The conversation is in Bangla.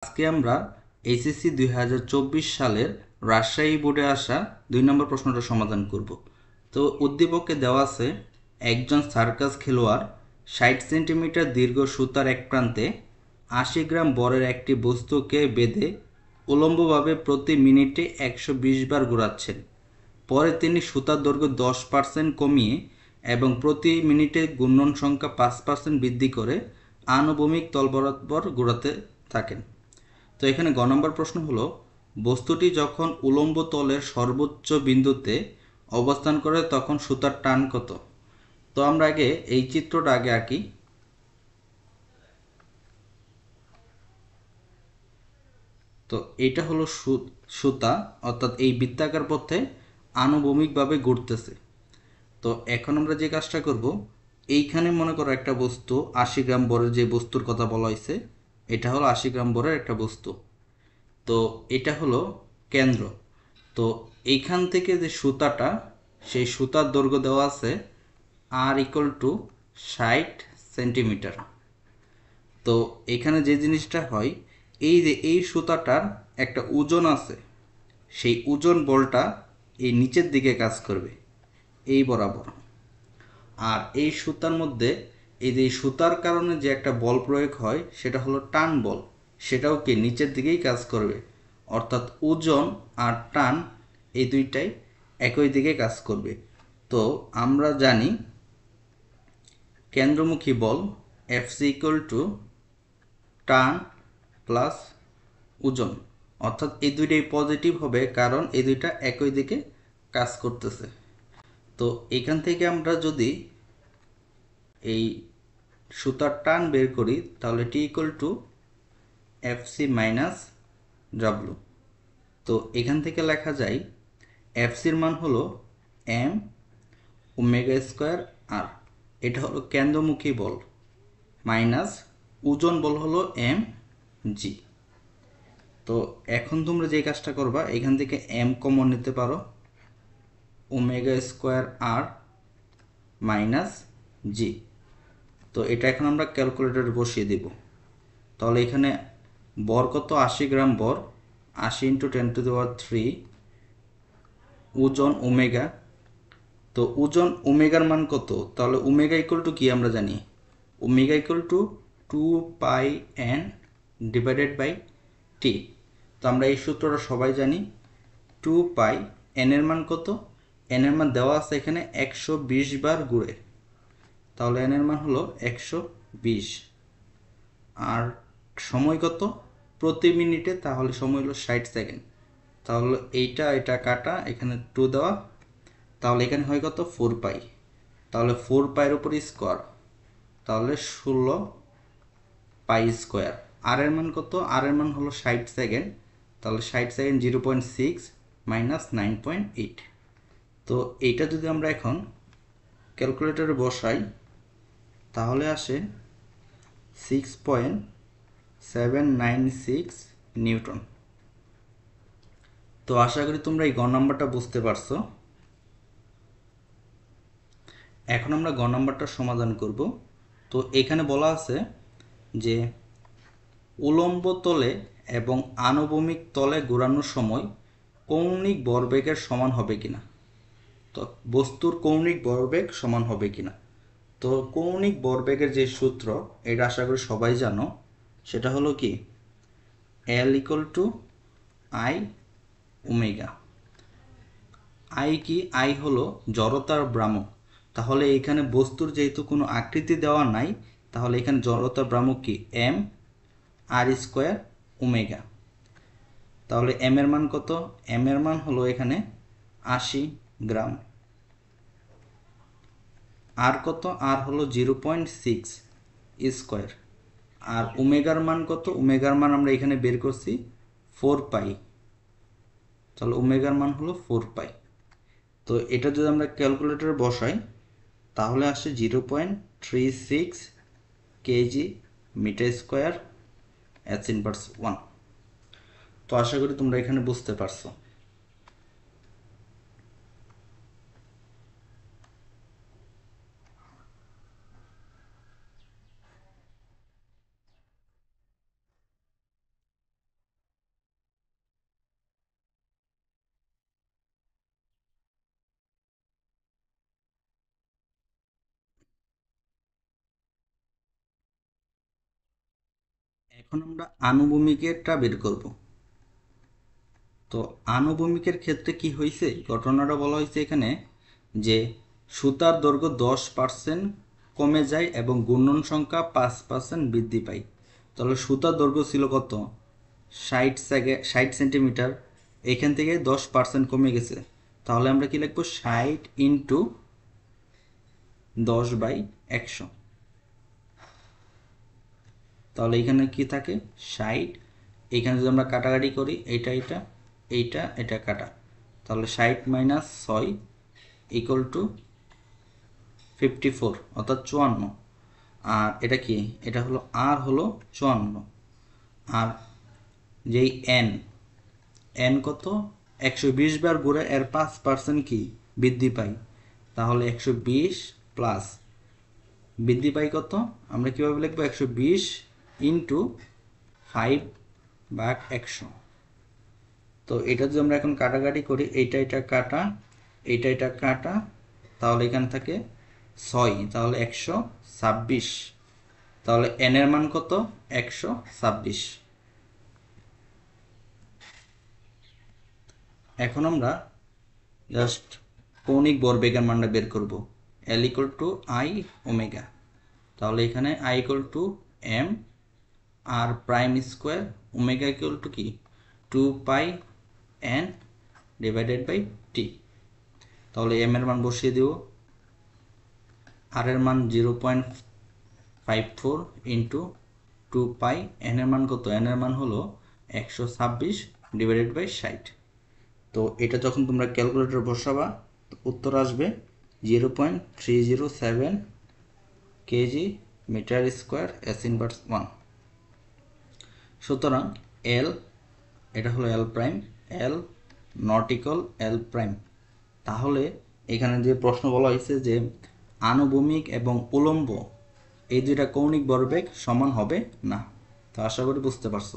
আজকে আমরা এইচএসসি 2024 সালের রাজশাহী বোর্ডে আসা 2 নম্বর প্রশ্নটা সমাধান করব। তো উদ্দীপকে দেওয়া আছে একজন সার্কাস খেলোয়াড় 60 সেন্টিমিটার দীর্ঘ সুতার এক প্রান্তে 80 গ্রাম বরের একটি বস্তুকে বেঁধে উলম্বভাবে প্রতি মিনিটে 120 বার ঘোরাচ্ছেন। পরে তিনি সুতার দৈর্ঘ্য 10% কমিয়ে এবং প্রতি মিনিটে ঘূর্ণন সংখ্যা 5% বৃদ্ধি করে আনুভূমিক তল বরাবর ঘোরাতে থাকেন। তো এখানে গ নম্বর প্রশ্ন হলো, বস্তুটি যখন উলম্ব তলের সর্বোচ্চ বিন্দুতে অবস্থান করে তখন সুতার টান কত? তো আমরা আগে এই চিত্রটা আগে আঁকি। তো এটা হলো সুতা, অর্থাৎ এই বৃত্তাকার পথে আনুভূমিকভাবে ঘুরতেছে। তো এখন আমরা যে কাজটা করব, এইখানে মনে করো একটা বস্তু 80 গ্রাম বরের যে বস্তুর কথা বলা হয়েছে, এটা হলো 80 গ্রাম বরের একটা বস্তু। তো এটা হলো কেন্দ্র। তো এইখান থেকে যে সুতাটা, সেই সুতার দৈর্ঘ্য দেওয়া আছে আর ইকুয়াল টু 60 সেন্টিমিটার। তো এখানে যে জিনিসটা হয়, এই যে এই সুতাটার একটা ওজন আছে, সেই ওজন বলটা এই নিচের দিকে কাজ করবে, এই বরাবর। আর এই সুতার মধ্যে এই যে সুতার কারণে যে একটা বল প্রয়োগ হয়, সেটা হলো টান বল, সেটাও কি নিচের দিকেই কাজ করবে। অর্থাৎ ওজন আর টান এই দুইটাই একই দিকে কাজ করবে। তো আমরা জানি কেন্দ্রমুখী বল এফসি ইকুয়াল টু টান প্লাস ওজন, অর্থাৎ এই দুইটাই পজিটিভ হবে কারণ এই দুইটা একই দিকে কাজ করতেছে। তো এখান থেকে আমরা যদি এই সুতার টান বের করি, তাহলে T equal to F C minus W. তো এখান থেকে লেখা যায় এফ সির মান হলো এম ওমেগা স্কোয়ার আর, এটা হলো কেন্দ্রমুখী বল, মাইনাস ওজন বল হলো এম জি। তো এখন তোমরা যে কাজটা করবা, এখান থেকে এম কমন নিতে পারো, ওমেগা স্কোয়ার আর মাইনাস জি। তো এটা এখন আমরা ক্যালকুলেটরে বসিয়ে দেব। তাহলে এখানে বর কত? 80 গ্রাম বর, 80 ইন্টু 10⁻³ ওজন ওমেগা। তো ওজন ওমেগার মান কত? তাহলে ওমেগা ইকুয়াল টু কি আমরা জানি, omega equal to 2πn divided by T. তো আমরা এই সূত্রটা সবাই জানি, 2π, এন এর মান কত? এন এর মান দেওয়া আছে এখানে 120 বার ঘুরে, তাহলে এন এর মান হলো 120। আর সময় কত প্রতি মিনিটে? তাহলে সময় হলো 60 সেকেন্ড। তাহলে এটা কাটা, এখানে 2 দেওয়া, তাহলে এখানে হয় কত? 4π। তাহলে 4π-এর উপর স্কোয়ার, তাহলে 16π স্কোয়ার। আর এর মান কত? আর এর মান হলো 60 সেকেন্ড, তাহলে 60 সেকেন্ড 0.6 মাইনাস 9.8। তো এইটা যদি আমরা এখন ক্যালকুলেটরে বসাই, তাহলে আসে 6.796 নিউটন। তো আশা করি তোমরা এই গ নাম্বারটা বুঝতে পারছো। এখন আমরা গ নাম্বারটা সমাধান করব। তো এখানে বলা আছে যে উলম্ব তলে এবং আনুভূমিক তলে ঘোরানোর সময় কৌণিক ভরবেগের সমান হবে কিনা। তো বস্তুর কৌণিক ভরবেগ সমান হবে কিনা। তো কৌণিক ভরবেগের যে সূত্র, এটা আশা করি সবাই জানো, সেটা হলো কি L equal to I omega. I কি? আই হলো জড়তার ভ্রামক। তাহলে এখানে বস্তুর যেহেতু কোনো আকৃতি দেওয়া নাই, তাহলে এখানে জড়তার ভ্রামক কি? M R square omega. তাহলে এম এর মান কত? এম এর মান হলো এখানে 80 গ্রাম। আর কত? আর হলো 0.6 স্কোয়ার। আর ওমেগার মান কত? ওমেগার মান আমরা এখানে বের করছি 4π। তাহলে ওমেগার মান হলো 4π। তো এটা যদি আমরা ক্যালকুলেটরে বসাই, তাহলে আসে 0.36 kg metre square h inverse 1। তো আশা করি তোমরা এখানে বুঝতে পারছো। এখন আমরা আনুভূমিকেরটা বের করব। তো আনুভূমিকের ক্ষেত্রে কি হয়েছে, ঘটনাটা বলা হয়েছে এখানে যে সুতার দৈর্ঘ্য 10% কমে যায় এবং ঘূর্ণন সংখ্যা 5% বৃদ্ধি পায়। তাহলে সুতার দৈর্ঘ্য ছিল কত, 60 সেন্টিমিটার, এখান থেকে 10% কমে গেছে। তাহলে আমরা কি লিখবো, 60 ইন্টু 10/100। তাহলে এখানে কি থাকে, 60, এখানে যদি আমরা কাটাকাটি করি, এইটা কাটা, তাহলে 60 মাইনাস 6 ইকুয়াল টু 54, অর্থাৎ 54। আর এটা কি, এটা হলো আর হলো 54। আর যেই এন কত, 120 বার ঘুরে এর 5% কি বৃদ্ধি পাই, তাহলে 120 প্লাস বৃদ্ধি পাই কত, আমরা কীভাবে লিখবো, 120 ইন্টু 5/100। তো এটা যদি আমরা এখন কাটাকাটি করি, এটা কাটা, এটা কাটা, তাহলে এখান থেকে 6, তাহলে 126। তাহলে এন এর মান কত, 126। এখন আমরা জাস্ট কৌণিক ভরবেগের মানটা বের করব, L equal to I omega. তাহলে এখানে I equal to M R prime square, omega equal to কি, 2πn ডিভাইডেড বাই টি। তাহলে এম এর মান বসিয়ে দেব, আর এর মান 0.54 ইন্টু 2π, এন এর মান কত, এন এর মান হলো 126 ডিভাইডেড বাই 60। তো এটা যখন তোমরা ক্যালকুলেটর বসাবা, উত্তর আসবে 0.307 KG metre square S inverse 1। সুতরাং এল, এটা হলো L prime, L not equal L prime. তাহলে এখানে যে প্রশ্ন বলা হয়েছে যে আনুভূমিক এবং উলম্ব এই দুইটা কৌণিক ভরবেগ সমান হবে না। তো আশা করি বুঝতে পারছো।